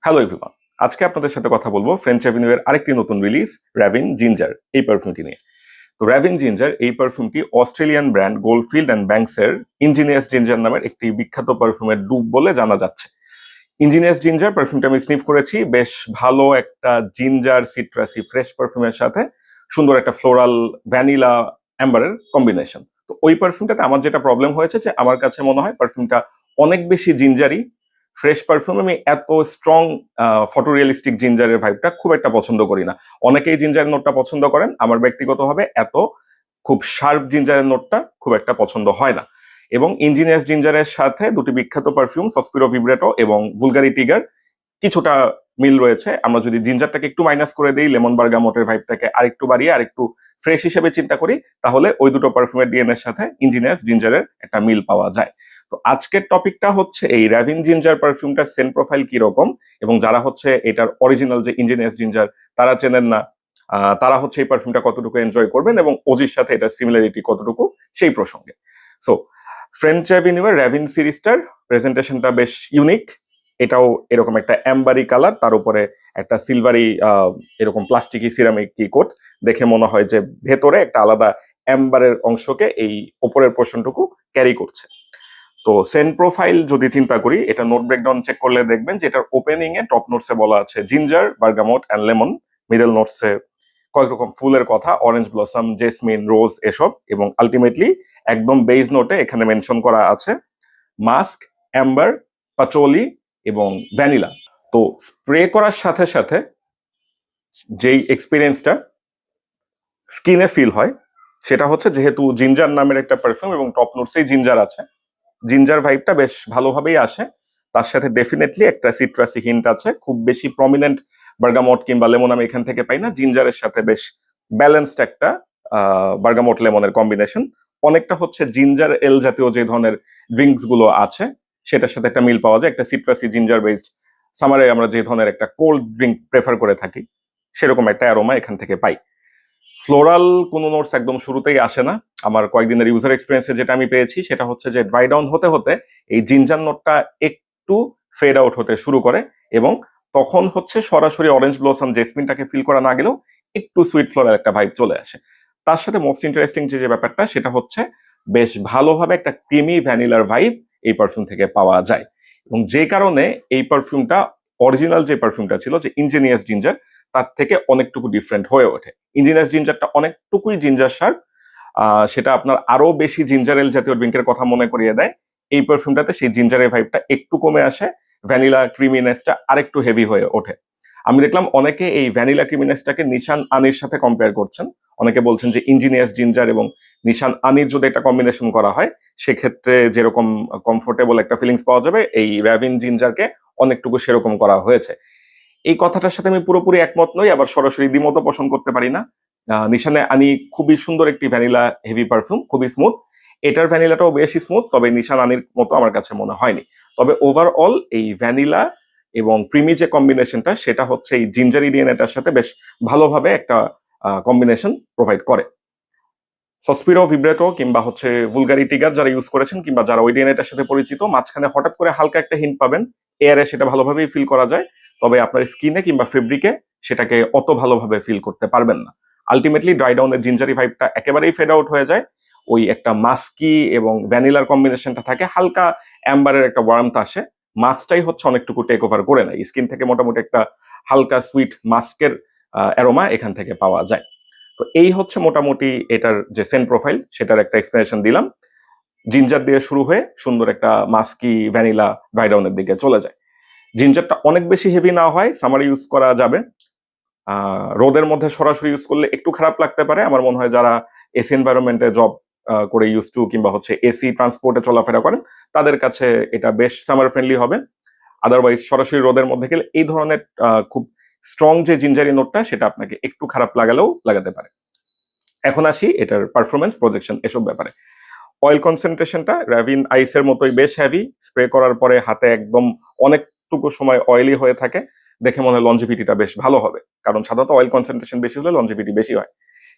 Hello everyone, আজকে আপনাদের সাথে কথা বলবো ফ্রেঞ্চ অ্যাভিনিউ এর আরেকটি নতুন রিলিজ র্যাভিন জিঞ্জার এই পারফিউমটি নিয়ে। তো র্যাভিন জিঞ্জার এই পারফিউমটি অস্ট্রেলিয়ান ব্র্যান্ড গোল্ডফিল্ড অ্যান্ড ব্যাংকসের ইঞ্জিনিয়াস জিঞ্জার নামের একটি বিখ্যাত পারফিউমের ডুব বলে জানা যাচ্ছে। ইঞ্জিনিয়াস জিঞ্জার পারফিউমটা আমি স্নিফ করেছি, বেশ ভালো একটা জিঞ্জার সিট্রাসি ফ্রেশ পারফিউমের সাথে সুন্দর একটা ফ্লোরাল ভ্যানিলা অ্যাম্বারের কম্বিনেশন। তো ওই পারফিউমটাতে আমার যেটা প্রবলেম হয়েছে যে আমার কাছে মনে হয় পারফিউমটা অনেক বেশি জিঞ্জারি ফ্রেশ পারফিউম। আমি এত স্ট্রং ফটোরিয়ালিস্টিক জিঞ্জারের ভাইবটা খুব একটা পছন্দ করি না। অনেকেই জিঞ্জারের নোটটা পছন্দ করেন, আমার ব্যক্তিগতভাবে এত খুব শার্প জিঞ্জারের নোটটা খুব একটা পছন্দ হয় না। এবং ইঞ্জিনিয়াস জিঞ্জারের সাথে দুটি বিখ্যাত পারফিউম সসপিরো ভিব্রেটো এবং বুলগারি টিগার কিছুটা মিল রয়েছে। আমরা যদি জিঞ্জারটাকে একটু মাইনাস করে দিই, লেমন বার্গামটের ভাইবটাকে আরেকটু বাড়িয়ে আরেকটু ফ্রেশ হিসেবে চিন্তা করি, তাহলে ওই দুটো পারফিউমের ডিএনএ এর সাথে ইঞ্জিনিয়াস জিঞ্জারের একটা মিল পাওয়া যায়। তো আজকের টপিকটা হচ্ছে এই র্যাভিন জিঞ্জার পারফিউমটার সেন্ট প্রোফাইল কিরকম, এবং যারা হচ্ছে এটার অরিজিনাল যে ইঞ্জিনিয়াস জিঞ্জার তারা চেনেন না, তারা হচ্ছে এই পারফিউমটা কতটুকু এনজয় করবেন এবং ওজির সাথে এটার সিমিলারিটি কতটুকু সেই প্রসঙ্গে। সো ফ্রেঞ্চ অ্যাভিনিউয়ের র্যাভিন সিরিজটার প্রেজেন্টেশনটা বেশ ইউনিক। এটাও এরকম একটা অ্যাম্বারি কালার, তার উপরে একটা সিলভারি এরকম প্লাস্টিকি সিরামিক কি কোট, দেখে মনে হয় যে ভেতরে একটা আলাদা অ্যাম্বারের অংশকে এই ওপরের পোর্শনটুকু ক্যারি করছে। তো সেন্ট প্রোফাইল যদি চিন্তা করি, এটা নোট ব্রেকডাউন চেক করলে দেখবেন যে এটার ওপেনিং এ টপ নোটসে বলা আছে ginger, bergamot and lemon. Middle নোটসে কয়েক রকম ফুলের কথা, অরেঞ্জ ব্লসম, জেসমিন, রোজ এসব, এবং আলটিমেটলি একদম বেজ নোটে এখানে মেনশন করা আছে মাস্ক, অ্যাম্বার, পাচোলি এবং ভ্যানিলা। তো স্প্রে করার সাথে সাথে যেই এক্সপিরিয়েন্সটা স্কিনে ফিল হয় সেটা হচ্ছে, যেহেতু জিঞ্জার নামের একটা পারফিউম এবং টপ নোটসেই জিঞ্জার আছে, জিঞ্জার ভাইবটা বেশ ভালোভাবেই আসে। তার সাথে ডেফিনেটলি একটা সিট্রাসি হিন্ট আছে, খুব বেশি প্রমিনেন্ট বার্গামট কিংবা লেমন আমি এখান থেকে পাই না। জিঞ্জারের সাথে বেশ ব্যালেন্সড একটা বার্গামট লেমনের কম্বিনেশন, অনেকটা হচ্ছে জিঞ্জার এল জাতীয় যে ধরনের ড্রিঙ্কস গুলো আছে সেটার সাথে একটা মিল পাওয়া যায়। একটা সিট্রাসি জিঞ্জার বেসড সামারে আমরা যে ধরনের একটা কোল্ড ড্রিঙ্ক প্রেফার করে থাকি সেরকম একটা অ্যারোমা এখান থেকে পাই। ফ্লোরাল কোনো নোটস একদম শুরুতেই আসে না। আমার কয়েকদিনের ইউজার এক্সপিরিয়েন্সে যেটা আমি পেয়েছি সেটা হচ্ছে যে ড্রাই ডাউন হতে হতে এই জিঞ্জার নোটটা একটু ফেড আউট হতে শুরু করে, এবং তখন হচ্ছে সরাসরি অরেঞ্জ ব্লসম জেসমিনটাকে ফিল করা না গেলেও একটু সুইট ফ্লোরাল একটা ভাইব চলে আসে। তার সাথে মোস্ট ইন্টারেস্টিং যে ব্যাপারটা সেটা হচ্ছে বেশ ভালোভাবে একটা ক্রিমি ভ্যানিলার ভাইব এই পারফিউম থেকে পাওয়া যায়, এবং যে কারণে এই পারফিউমটা অরিজিনাল যে পারফিউমটা ছিল যে ইঞ্জিনিয়াস জিঞ্জার তার থেকে অনেকটুকু ডিফারেন্ট হয়ে ওঠে। ইঞ্জিনিয়াস জিঞ্জারটা অনেকটুকুই জিঞ্জার শার্প, সেটা আপনার আরো বেশি জিঞ্জার এল জাতীয় ড্রিঙ্কের কথা মনে করিয়ে দেয়। এই পারফিউমটাতে সেই জিঞ্জারের ভাইবটা একটু কমে আসে, ভ্যানিলা ক্রিমিনেসটা আরেকটু হেভি হয়ে ওঠে। আমি দেখলাম অনেকে এই ভ্যানিলা ক্রিমিনেসটাকে নিশান আনির সাথে কম্পেয়ার করছেন। অনেকে বলছেন যে ইঞ্জিনিয়াস জিঞ্জার এবং নিশান আনির যদি একটা কম্বিনেশন করা হয় সেক্ষেত্রে যেরকম কমফোর্টেবল একটা ফিলিংস পাওয়া যাবে, এই র্যাভিন জিঞ্জারকে অনেকটুকু সেরকম করা হয়েছে। এই কথাটার সাথে আমি পুরোপুরি একমত নই, আবার সরাসরি দ্বিমত পোষণ করতে পারি না। নিশানে আনি খুবই সুন্দর একটি ভ্যানিলা হেভি পারফিউম, খুবই স্মুথ। এটার ভ্যানিলাটাও বেশি স্মুথ, তবে নিশান আনির মতো আমার কাছে মনে হয়নি। তবে ওভারঅল এই ভ্যানিলা এবং ক্রিমি যে কম্বিনেশনটা সেটা হচ্ছে এই জিঞ্জারি ডিএনএটার সাথে বেশ ভালোভাবে একটা কম্বিনেশন প্রোভাইড করে। সসপিরো ভিব্রেটো কিংবা হচ্ছে বুলগারি টিগার যারা ইউজ করেছেন কিংবা যারা ওই ডিএনএটার সাথে পরিচিত, মাঝখানে হঠাৎ করে হালকা একটা হিন্ট পাবেন এয়ারে, সেটা ভালোভাবেই ফিল করা যায়। তবে আপনার স্কিনে কিংবা ফেব্রিকে সেটাকে অত ভালোভাবে ফিল করতে পারবেন না। আলটিমেটলি ড্রাই ডাউনের জিঞ্জারি ভাইবটা একেবারেই ফেড আউট হয়ে যায়। ওই একটা মাস্কি এবং ভ্যানিলার কম্বিনেশনটা থাকে, হালকা অ্যাম্বারের একটা ওয়ার্মথ আসে। মাস্কটাই হচ্ছে অনেকটুকু টেক ওভার করে নেয়, স্কিন থেকে মোটামুটি একটা হালকা সুইট মাস্কের অ্যারোমা এখান থেকে পাওয়া যায়। তো এই হচ্ছে মোটামুটি এটার যে সেন্ট প্রোফাইল সেটার একটা এক্সপ্লেনেশন দিলাম। জিঞ্জার দিয়ে শুরু হয়ে সুন্দর একটা মাস্কি ভ্যানিলা ড্রাই ডাউনের দিকে চলে যায়। জিঞ্জারটা অনেক বেশি হেভি না হয়, সামারে ইউজ করা যাবে। রোদের মধ্যে সরাসরি ইউজ করলে একটু খারাপ লাগতে পারে। আমার মনে হয় যারা এসি এনভায়রনমেন্টে জব করে ইউজ টু কিংবা হচ্ছে এসি ট্রান্সপোর্টে চলাফেরা করেন তাদের কাছে এটা বেশ সামার ফ্রেন্ডলি হবে। আদারওয়াইজ সরাসরি রোদের মধ্যে গেলে এই ধরনের খুব স্ট্রং যে জিঞ্জারি নোটটা সেটা আপনাকে একটু খারাপ লাগালেও লাগাতে পারে। এখন আসি এটার পারফরমেন্স, প্রজেকশন এসব ব্যাপারে। অয়েল কনসেন্ট্রেশনটা র্যাভিন আইসের মতোই বেশ হেভি। স্প্রে করার পরে হাতে একদম অনেকটুকু সময় অয়েলি হয়ে থাকে, দেখে মনে হয় লঞ্জিভিটিটা বেশ ভালো হবে, কারণ সাধারণত অয়েল কনসেন্ট্রেশন বেশি হলে লঞ্জিভিটি বেশি হয়।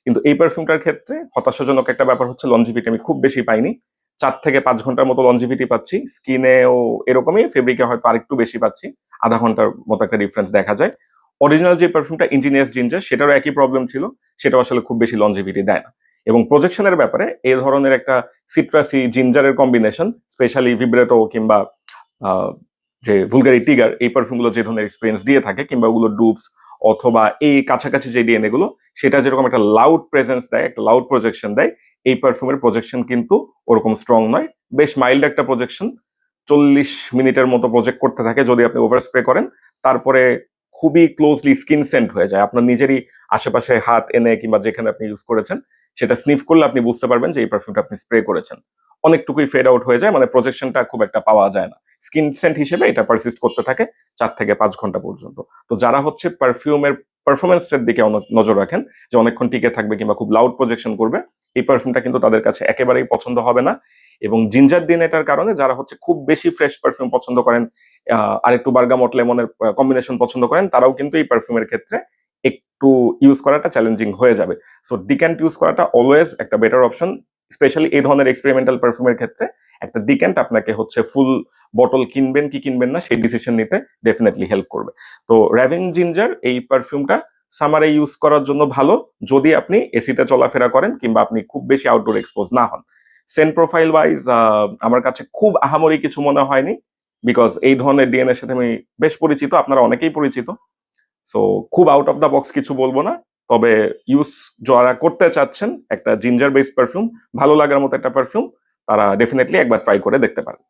কিন্তু এই পারফিউমটার ক্ষেত্রে হতাশাজনক একটা ব্যাপার হচ্ছে লঞ্জিভিটি আমি খুব বেশি পাইনি। 4 থেকে 5 ঘন্টার মতো লঞ্জিভিটি পাচ্ছি, স্কিনেও এরকমই, ফেব্রিকে হয়তো আরেকটু বেশি পাচ্ছি, আধা ঘন্টার মতো একটা ডিফারেন্স দেখা যায়। অরিজিনাল যে পারফিউমটা ইঞ্জিনিয়াস জিঞ্জার, সেটারও একই প্রবলেম ছিল, সেটাও আসলে খুব বেশি লঞ্জিভিটি দেয় না। এবং প্রজেকশনের ব্যাপারে এই ধরনের একটা সিট্রাসি জিঞ্জারের কম্বিনেশন, স্পেশালি ভিব্রেটো কিংবা আহ, যে ভুলগারি টিগার, এই পারফিউমগুলো যে ধরনের এক্সপিরিয়েন্স দিয়ে থাকে, কিংবা ওগুলো ডুপস অথবা এই কাছাকাছি যে ডিএনএ গুলো, সেটা যেরকম একটা লাউড প্রেজেন্স দেয়, একটা লাউড প্রজেকশন দেয়, এই পারফিউমের প্রজেকশন কিন্তু ওরকম স্ট্রং নয়। বেশ মাইল্ড একটা প্রজেকশন, 40 মিনিটের মতো প্রজেক্ট করতে থাকে যদি আপনি ওভার স্প্রে করেন। তারপরে খুবই ক্লোজলি স্কিন সেন্ট হয়ে যায়, আপনার নিজেরই আশেপাশে হাত এনে কিংবা যেখানে আপনি ইউজ করেছেন সেটা স্নিফ করলে আপনি বুঝতে পারবেন যে এই পারফিউমটা আপনি স্প্রে করেছেন। অনেকটুকুই ফেড আউট হয়ে যায়, মানে প্রজেকশনটা খুব একটা পাওয়া যায় না। স্কিন সেন্ট হিসেবে এটা পারসিস্ট করতে থাকে 4 থেকে 5 ঘন্টা পর্যন্ত। তো যারা হচ্ছে পারফিউমের পারফরমেন্সের দিকে নজর রাখেন, যে অনেকক্ষণ টিকে থাকবে কিংবা খুব লাউড প্রজেকশন করবে, এই পারফিউমটা কিন্তু তাদের কাছে একেবারেই পছন্দ হবে না। এবং জিঞ্জার দিন এটার কারণে যারা হচ্ছে খুব বেশি ফ্রেশ পারফিউম পছন্দ করেন, আর একটু বার্গামট লেমনের কম্বিনেশন পছন্দ করেন, তারাও কিন্তু এই পারফিউমের ক্ষেত্রে একটু ইউজ করাটা চ্যালেঞ্জিং হয়ে যাবে। সো ডিক্যান্ট ইউজ করাটা অলওয়েজ একটা বেটার অপশন, স্পেশালি এই ধরনের এক্সপেরিমেন্টাল পারফিউমের ক্ষেত্রে। একটা ডিক্যান্ট আপনাকে হচ্ছে ফুল বটল কিনবেন কি কিনবেন না সেই ডিসিশন নিতে ডেফিনেটলি হেল্প করবে। তো র্যাভিন জিঞ্জার এই পারফিউমটা সামারে ইউজ করার জন্য ভালো, যদি আপনি এসিতে চলাফেরা করেন কিংবা আপনি খুব বেশি আউটডোর এক্সপোজ না হন। সেন্ট প্রোফাইল ওয়াইজ আমার কাছে খুব আহামরি কিছু মনে হয়নি, বিকজ এই ধরনের ডিএনএর সাথে আমি বেশ পরিচিত, আপনারা অনেকেই পরিচিত। সো খুব আউট অফ দ্য বক্স কিছু বলবো না, তবে ইউজ যারা করতে চাচ্ছেন একটা জিঞ্জার বেসড পারফিউম, ভালো লাগার মতো একটা পারফিউম, তারা ডেফিনেটলি একবার ট্রাই করে দেখতে পারেন।